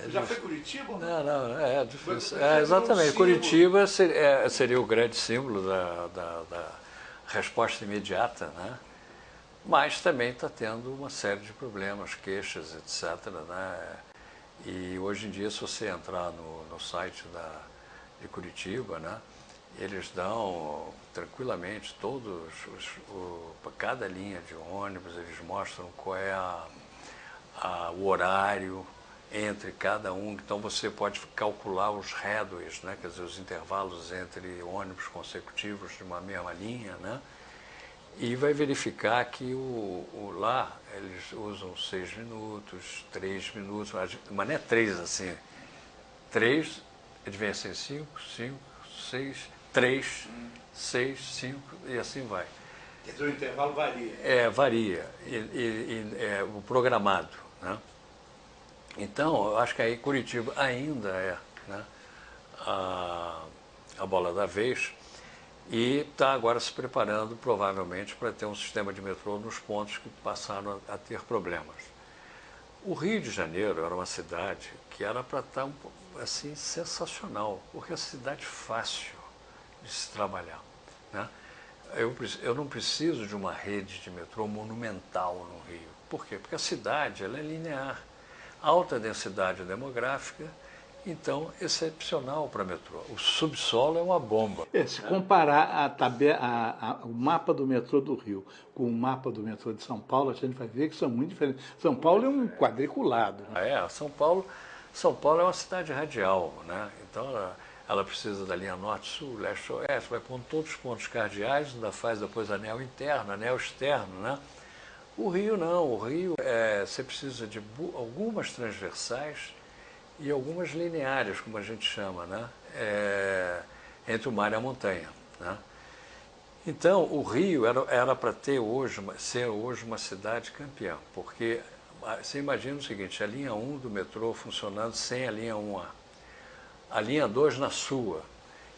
Speaker 1: Já foi Curitiba?
Speaker 2: Não, é difícil. Exatamente, Curitiba seria o grande símbolo da resposta imediata, né? Mas também está tendo uma série de problemas, queixas, etc., né? E hoje em dia, se você entrar no site de Curitiba, né, eles dão tranquilamente cada linha de ônibus, eles mostram qual é o horário entre cada um, então você pode calcular os headways, né, quer dizer, os intervalos entre ônibus consecutivos de uma mesma linha, né, e vai verificar que lá eles usam 6 minutos, 3 minutos, mas não é 3 assim, 3, eles vêm assim 5, 6, 3, 6, 5 e assim vai.
Speaker 1: Quer dizer, o intervalo varia.
Speaker 2: Varia, o programado, né? Então, eu acho que aí Curitiba ainda é, né, a bola da vez e está agora se preparando, provavelmente, para ter um sistema de metrô nos pontos que passaram a ter problemas. O Rio de Janeiro era uma cidade que era para estar assim, sensacional, porque é uma cidade fácil de se trabalhar, né? Eu não preciso de uma rede de metrô monumental no Rio. Por quê? Porque a cidade ela é linear, alta densidade demográfica, então excepcional para metrô. O subsolo é uma bomba.
Speaker 1: Se comparar o mapa do metrô do Rio com o mapa do metrô de São Paulo, a gente vai ver que são muito diferentes. São Paulo é um quadriculado, né?
Speaker 2: São Paulo é uma cidade radial, né? Então ela precisa da linha norte-sul, leste-oeste, vai pondo todos os pontos cardeais, ainda faz depois anel interno, anel externo, né? O Rio não, o Rio você precisa de algumas transversais e algumas lineares, como a gente chama, né? Entre o mar e a montanha, né? Então, o Rio era para ter ser hoje uma cidade campeã, porque você imagina o seguinte, a linha 1 do metrô funcionando sem a linha 1A, a linha 2 na sua,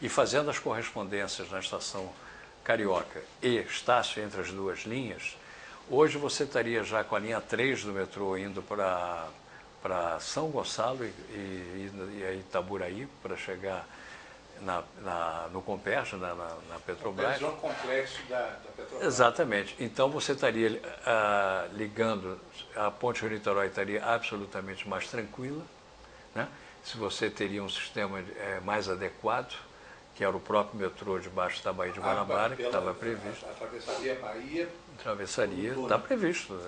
Speaker 2: e fazendo as correspondências na estação Carioca e Estácio entre as duas linhas, hoje você estaria já com a linha 3 do metrô indo para São Gonçalo e Itaburaí, para chegar no Comperj, na Petrobras.
Speaker 1: O complexo da Petrobras.
Speaker 2: Exatamente. Então você estaria ligando, a ponte Rio-Niterói estaria absolutamente mais tranquila, né? Se você teria um sistema mais adequado, que era o próprio metrô debaixo da Baía de Guanabara, que estava previsto.
Speaker 1: Atravessaria a Bahia.
Speaker 2: Atravessaria, está previsto.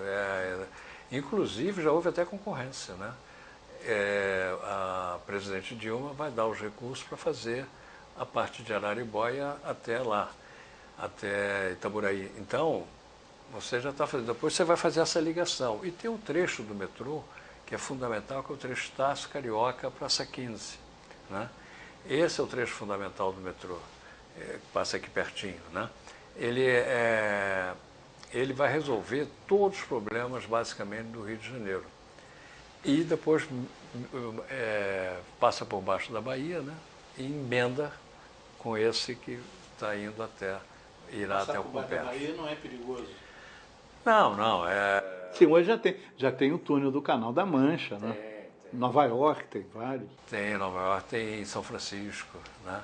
Speaker 2: Inclusive, já houve até concorrência, né? A presidente Dilma vai dar os recursos para fazer a parte de Araribóia até lá, até Itaburaí. Então, você já está fazendo. Depois você vai fazer essa ligação. E tem um trecho do metrô que é fundamental, que é o trecho Estácio Carioca Praça 15, né? Esse é o trecho fundamental do metrô, que passa aqui pertinho, né? Ele vai resolver todos os problemas, basicamente, do Rio de Janeiro. E depois passa por baixo da Bahia, né? E emenda com esse que está indo irá até o Comperj.
Speaker 1: A Bahia não é perigoso.
Speaker 2: Não.
Speaker 1: Sim, hoje já tem o túnel do Canal da Mancha, né?
Speaker 2: Tem.
Speaker 1: Nova York tem vários.
Speaker 2: Tem em Nova York, tem em São Francisco, né?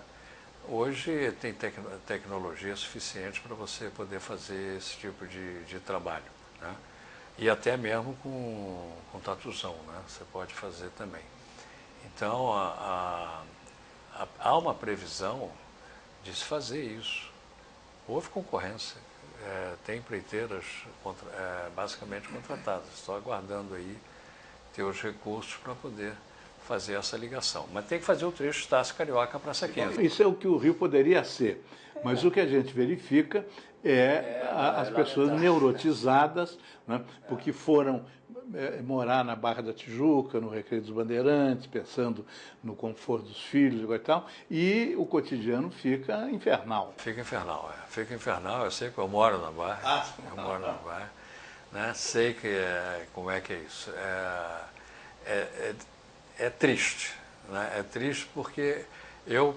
Speaker 2: Hoje tem tecnologia suficiente para você poder fazer esse tipo de trabalho, né? E até mesmo com tatuzão, né? Você pode fazer também. Então, há uma previsão de se fazer isso. Houve concorrência, tem empreiteiras basicamente contratadas, estou aguardando aí ter os recursos para poder fazer essa ligação. Mas tem que fazer o trecho Estácio Carioca Praça 15.
Speaker 1: Isso é o que o Rio poderia ser, mas o que a gente verifica as pessoas neurotizadas, né, porque foram morar na Barra da Tijuca, no Recreio dos Bandeirantes, pensando no conforto dos filhos e tal, e o cotidiano fica infernal.
Speaker 2: Fica infernal, eu sei que eu moro na Barra, né? Sei como é que é isso. É triste, né? É triste porque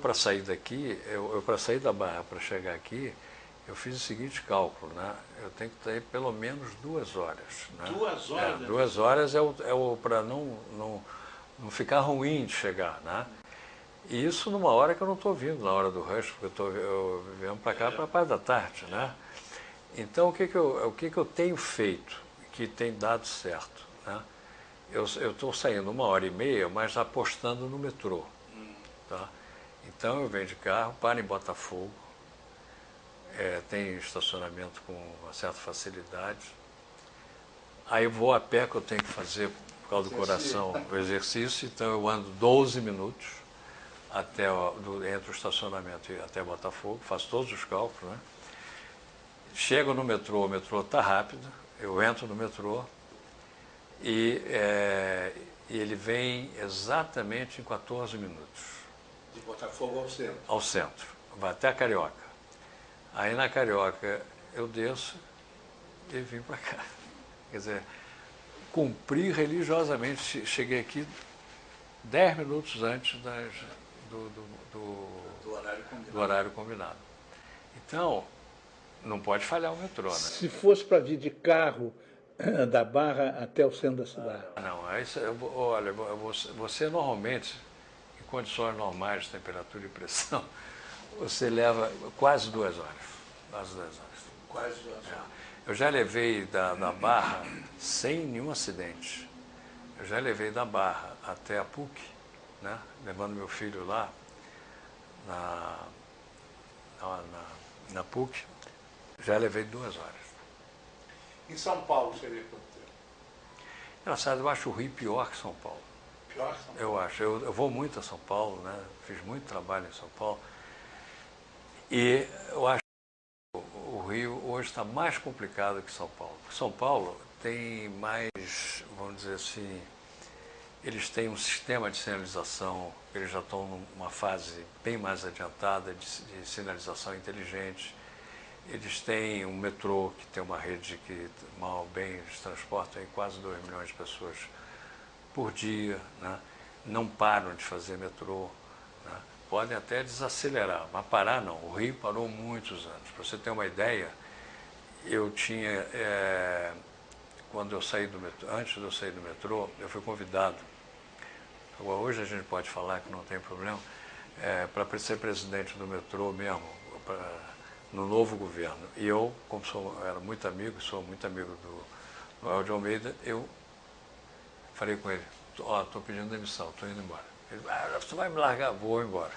Speaker 2: para sair daqui, para sair da Barra para chegar aqui, eu fiz o seguinte cálculo, né? Eu tenho que ter pelo menos 2 horas. Né?
Speaker 1: 2 horas?
Speaker 2: 2 horas para não ficar ruim de chegar, né? E isso numa hora que eu não estou vindo, na hora do rush, porque eu venho para cá para a parte da tarde, né? Então, o que eu tenho feito, que tem dado certo, né? Eu estou saindo 1h30, mas apostando no metrô, tá? Então, eu venho de carro, paro em Botafogo, tem estacionamento com uma certa facilidade. Aí eu vou a pé, que eu tenho que fazer, por causa do coração, o exercício, então eu ando 12 minutos entre o estacionamento e até Botafogo, faço todos os cálculos, né? Chego no metrô, o metrô está rápido, eu entro no metrô e ele vem exatamente em 14 minutos.
Speaker 1: De Botafogo ao centro.
Speaker 2: Ao centro, vai até a Carioca. Aí na Carioca eu desço e vim para cá. Quer dizer, cumpri religiosamente, cheguei aqui 10 minutos antes do horário combinado. Então, não pode falhar o metrô, né?
Speaker 1: Se fosse para vir de carro da Barra até o centro da cidade.
Speaker 2: Não, olha, você normalmente, em condições normais de temperatura e pressão, você leva quase 2 horas. Quase 2 horas.
Speaker 1: Quase 2 horas.
Speaker 2: Eu já levei da Barra sem nenhum acidente. Eu já levei da Barra até a PUC, né? Levando meu filho lá, na PUC, já levei 2 horas.
Speaker 1: Em São Paulo seria quanto tempo?
Speaker 2: Engraçado, eu acho o Rio pior que São Paulo.
Speaker 1: Pior que São Paulo?
Speaker 2: Eu acho. Eu vou muito a São Paulo, né? Fiz muito trabalho em São Paulo. E eu acho que o Rio hoje está mais complicado que São Paulo. Porque São Paulo tem mais, vamos dizer assim, eles têm um sistema de sinalização, eles já estão numa fase bem mais adiantada de sinalização inteligente. Eles têm um metrô que tem uma rede que, mal bem, eles transportam aí quase 2 milhões de pessoas por dia, né? Não param de fazer metrô, né? Podem até desacelerar, mas parar não. O Rio parou muitos anos. Para você ter uma ideia, eu tinha, quando eu saí do metrô, antes de eu sair do metrô, eu fui convidado. Agora, hoje a gente pode falar que não tem problema, para ser presidente do metrô mesmo, no novo governo. E eu, como era muito amigo, sou muito amigo do Noel de Almeida, eu falei com ele, estou pedindo demissão, estou indo embora. Ele, você vai me largar? Vou embora.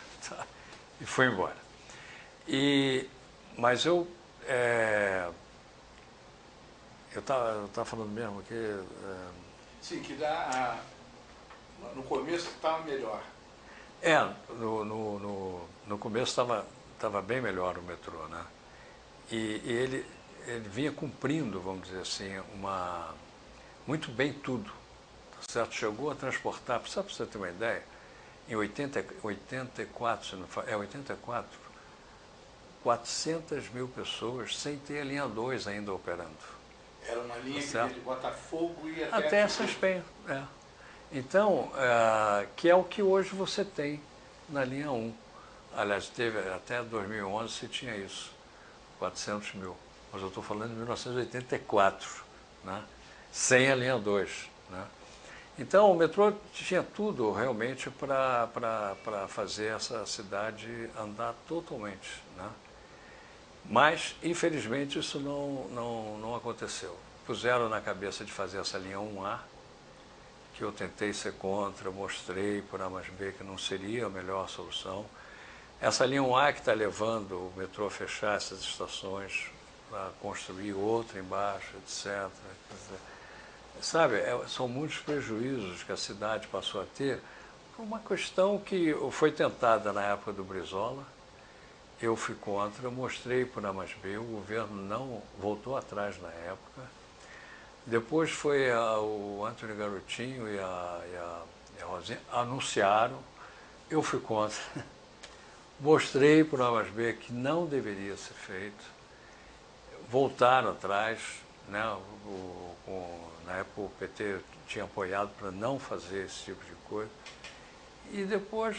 Speaker 2: E foi embora. Mas eu estava falando mesmo aqui...
Speaker 1: Sim, que no começo estava melhor.
Speaker 2: No começo estava bem melhor o metrô, né? E ele vinha cumprindo, vamos dizer assim, muito bem tudo, tá certo? Chegou a transportar, só para você ter uma ideia, em 84, 400 mil pessoas sem ter a linha 2 ainda operando.
Speaker 1: Era uma linha
Speaker 2: tá
Speaker 1: que
Speaker 2: certo?
Speaker 1: ia de Botafogo e
Speaker 2: até essas Penha. Então, que é o que hoje você tem na linha 1. Aliás, teve até 2011 você tinha isso, 400 mil. Mas eu estou falando de 1984, né? Sem a linha 2. Né? Então, o metrô tinha tudo realmente para fazer essa cidade andar totalmente. Né? Mas, infelizmente, isso não aconteceu. Puseram na cabeça de fazer essa linha 1A, que eu tentei ser contra, mostrei por A mais B que não seria a melhor solução. Essa linha 1A que está levando o metrô a fechar essas estações, a construir outra embaixo, etc. Sabe, são muitos prejuízos que a cidade passou a ter por uma questão que foi tentada na época do Brizola. Eu fui contra, mostrei por A mais B, o governo não voltou atrás na época. Depois foi o Antônio Garotinho e a Rosinha anunciaram, eu fui contra. Mostrei por A mais B que não deveria ser feito. Voltaram atrás, né? Na época o PT tinha apoiado para não fazer esse tipo de coisa. E depois,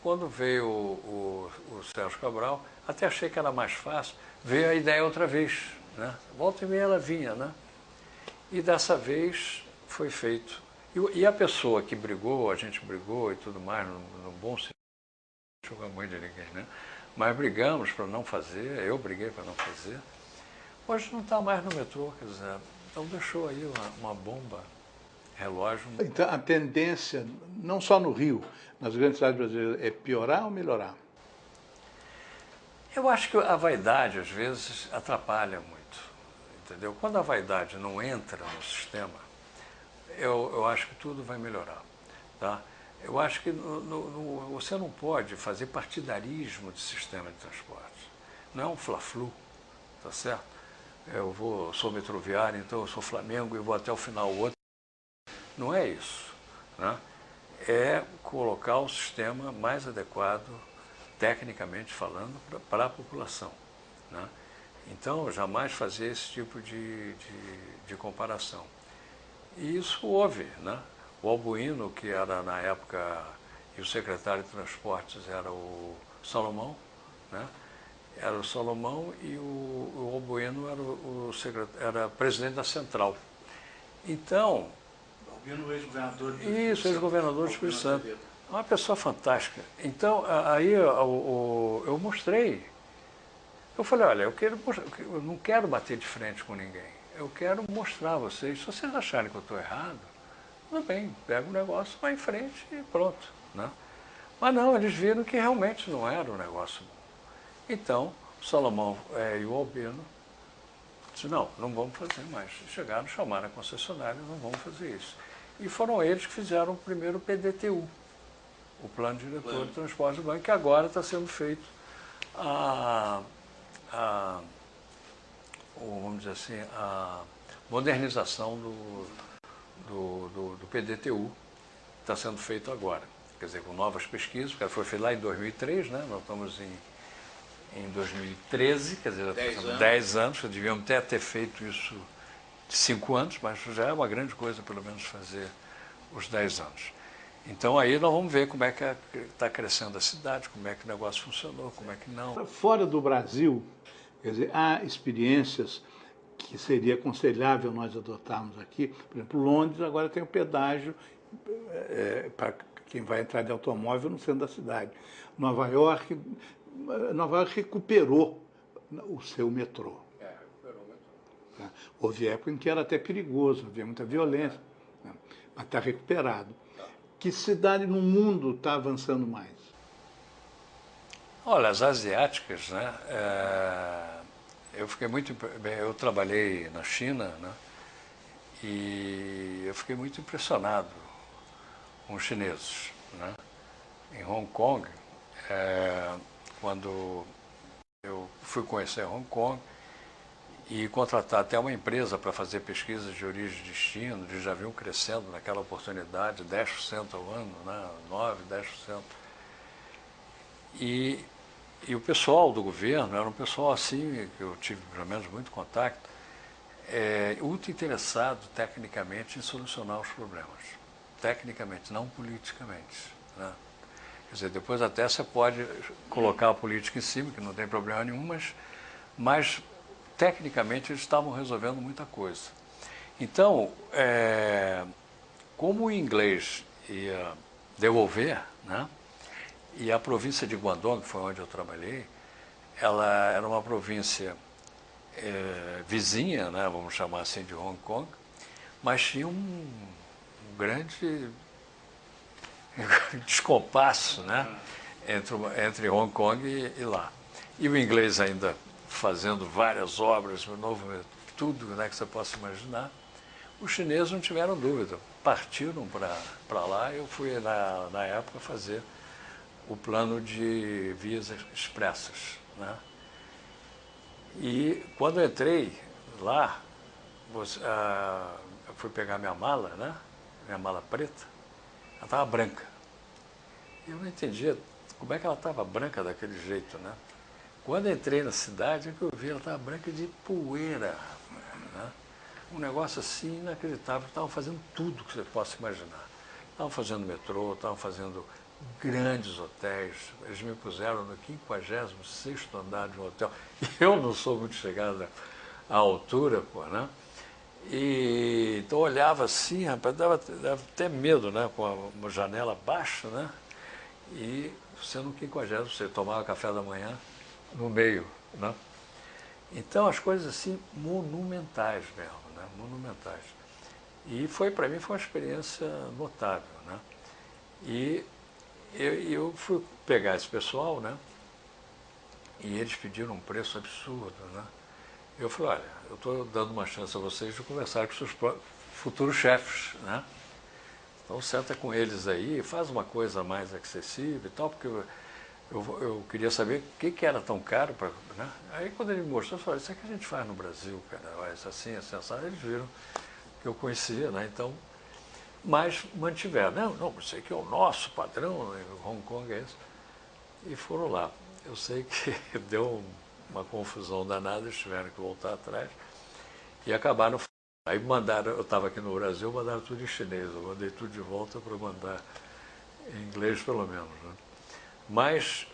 Speaker 2: quando veio o Sérgio Cabral, até achei que era mais fácil, veio a ideia outra vez. Né? Volta e meia ela vinha, né? E dessa vez foi feito. E a pessoa que brigou, a gente brigou e tudo mais, no bom sentido, não joga muito de ninguém, né? Mas brigamos para não fazer, eu briguei para não fazer. Hoje não está mais no metrô, quer dizer, então deixou aí uma bomba, relógio.
Speaker 1: Então a tendência, não só no Rio, nas grandes cidades brasileiras, é piorar ou melhorar?
Speaker 2: Eu acho que a vaidade, às vezes, atrapalha muito. Entendeu? Quando a vaidade não entra no sistema, eu acho que tudo vai melhorar. Tá? Eu acho que você não pode fazer partidarismo de sistema de transporte. Não é um fla-flu, tá certo? Sou metroviário, então eu sou Flamengo e vou até o final o outro. Não é isso. Né? É colocar o sistema mais adequado, tecnicamente falando, para a população. Né? Então, jamais fazer esse tipo de comparação. E isso houve, né? O Albuino, que era na época, e o secretário de Transportes era o Salomão, né? Era o Salomão e o Albuino era presidente da Central. Então...
Speaker 1: Albuino, ex-governador do
Speaker 2: Isso, ex-governador do Espírito Santo. Uma pessoa fantástica. Então, aí eu mostrei. Eu falei, olha, eu não quero bater de frente com ninguém. Eu quero mostrar a vocês. Se vocês acharem que eu estou errado, tudo bem, pega o negócio, vai em frente e pronto. Né? Mas não, eles viram que realmente não era um negócio bom. Então, o Salomão e o Albino disseram, não vamos fazer mais. Chegaram, chamaram a concessionária, não vamos fazer isso. E foram eles que fizeram o primeiro PDTU, o Plano Diretor de Transporte Urbano, que agora está sendo feito vamos dizer assim, a modernização do PDTU está sendo feito agora. Quer dizer, com novas pesquisas, porque foi feito lá em 2003, né? Nós estamos em 2013, quer dizer, 10 anos, devíamos até ter feito isso de 5 anos, mas já é uma grande coisa, pelo menos, fazer os 10 anos. Então aí nós vamos ver como é que está crescendo a cidade, como é que o negócio funcionou, como é que não.
Speaker 1: Fora do Brasil, quer dizer, há experiências que seria aconselhável nós adotarmos aqui. Por exemplo, Londres agora tem o pedágio para quem vai entrar de automóvel no centro da cidade. Nova York recuperou o seu metrô.
Speaker 2: Recuperou o metrô.
Speaker 1: Houve época em que era até perigoso, havia muita violência, né? Mas está recuperado. Que cidade no mundo está avançando mais?
Speaker 2: Olha, as asiáticas, né? Eu trabalhei na China, né? E eu fiquei muito impressionado com os chineses, né? Em Hong Kong, quando eu fui conhecer Hong Kong e contratar até uma empresa para fazer pesquisas de origem e destino, eles já vinham crescendo naquela oportunidade, 10% ao ano, né? 9%, 10%. E o pessoal do governo era um pessoal assim, que eu tive pelo menos muito contato, muito interessado tecnicamente em solucionar os problemas. Tecnicamente, não politicamente, né? Quer dizer, depois até você pode colocar a política em cima, que não tem problema nenhum, mas tecnicamente eles estavam resolvendo muita coisa. Então, como o inglês ia devolver, né? E a província de Guangdong, que foi onde eu trabalhei, ela era uma província vizinha, né? Vamos chamar assim, de Hong Kong, mas tinha um grande descompasso, né? Entre Hong Kong e lá. E o inglês ainda fazendo várias obras, tudo, né, que você possa imaginar. Os chineses não tiveram dúvida, partiram para lá. Eu fui, na época, fazer o plano de vias expressas, né? E quando eu entrei lá, eu fui pegar minha mala, né? Minha mala preta, ela estava branca. Eu não entendia como é que ela estava branca daquele jeito, né? Quando eu entrei na cidade, é que eu vi, ela estava branca de poeira, né? Um negócio assim inacreditável. Estavam fazendo tudo que você possa imaginar. Estavam fazendo metrô, estavam fazendo grandes hotéis. Eles me puseram no 56º andar de um hotel. E eu não sou muito chegado à altura, pô, né? E então eu olhava assim, rapaz, dava até medo, né? Com uma janela baixa, né? E você no 50º, você tomava café da manhã no meio, né? Então as coisas assim monumentais mesmo, né? Monumentais. E para mim foi uma experiência notável, né? E eu fui pegar esse pessoal, né? E eles pediram um preço absurdo, né? Eu falei, olha, eu estou dando uma chance a vocês de conversar com seus futuros chefes, né? Então senta com eles aí, faz uma coisa mais acessível e tal, porque eu queria saber o que era tão caro, né? Aí quando ele me mostrou, eu falei, isso é que a gente faz no Brasil, cara, isso assim, assim, assim. Eles viram que eu conhecia, né? Então, mas mantiveram, não, isso aqui é o nosso padrão, né? Hong Kong é isso. E foram lá. Eu sei que deu uma confusão danada, eles tiveram que voltar atrás e acabaram. Aí mandaram, eu estava aqui no Brasil, mandaram tudo em chinês, eu mandei tudo de volta para mandar em inglês pelo menos, né? Mas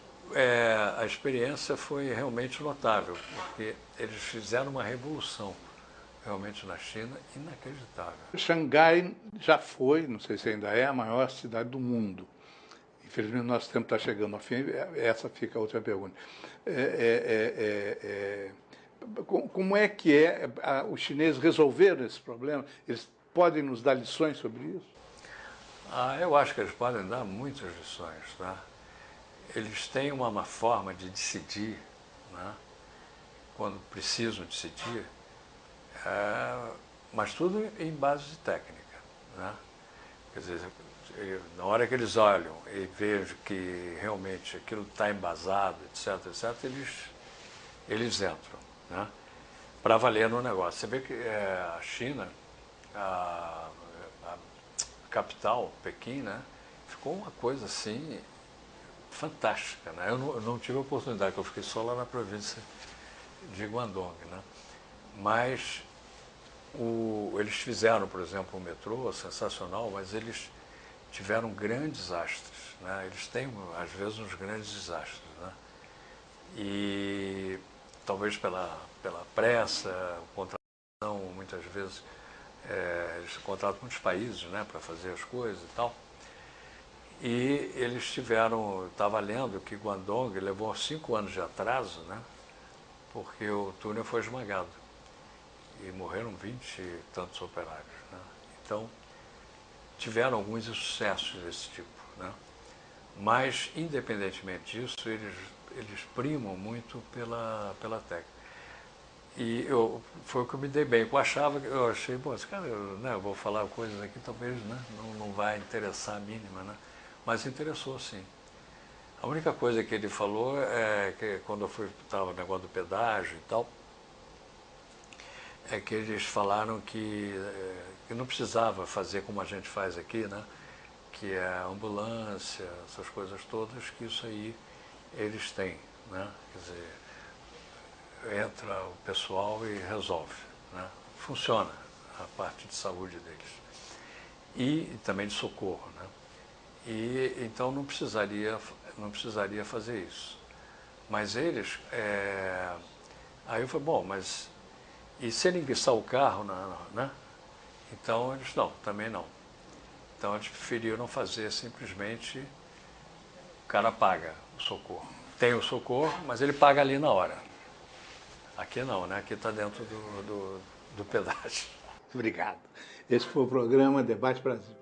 Speaker 2: a experiência foi realmente notável, porque eles fizeram uma revolução realmente na China inacreditável.
Speaker 1: Xangai já foi, não sei se ainda é, a maior cidade do mundo. Infelizmente, nosso tempo está chegando ao fim, essa fica a outra pergunta. Como é que os chineses resolveram esse problema? Eles podem nos dar lições sobre isso?
Speaker 2: Eu acho que eles podem dar muitas lições, tá? Eles têm uma forma de decidir, né? Quando precisam decidir, mas tudo em base de técnica, né? Quer dizer, na hora que eles olham e vejam que realmente aquilo está embasado, etc., eles entram, né? Para valer no negócio. Você vê que a China, a capital, Pequim, né? Ficou uma coisa assim fantástica, né? Eu não tive a oportunidade, eu fiquei só lá na província de Guangdong, né? Mas eles fizeram, por exemplo, um metrô sensacional, mas eles tiveram grandes desastres, né? Eles têm, às vezes, uns grandes desastres, né? E talvez pela pressa, contratação, muitas vezes eles contratam muitos países, né, para fazer as coisas e tal. E eles estava lendo que Guangdong levou 5 anos de atraso, né, porque o túnel foi esmagado. E morreram 20 e tantos operários, né? Então, tiveram alguns sucessos desse tipo, né? Mas, independentemente disso, eles primam muito pela técnica. E foi o que eu me dei bem. Eu achei, bom, cara, eu vou falar coisas aqui, talvez, né, não vai interessar a mínima, né? Mas interessou, sim. A única coisa que ele falou é que quando eu estava no negócio do pedágio e tal, é que eles falaram que não precisava fazer como a gente faz aqui, né? Que é a ambulância, essas coisas todas, que isso aí eles têm, né? Quer dizer, entra o pessoal e resolve, né? Funciona a parte de saúde deles. E também de socorro, né? E então não precisaria fazer isso. Mas eles, aí eu falei, bom, mas e se ele enguiçar o carro, né? Então eles, não, também não. Então eles preferiram fazer simplesmente, o cara paga o socorro. Tem o socorro, mas ele paga ali na hora. Aqui não, né? Aqui está dentro do pedágio.
Speaker 1: Obrigado. Esse foi o programa Debate Brasil.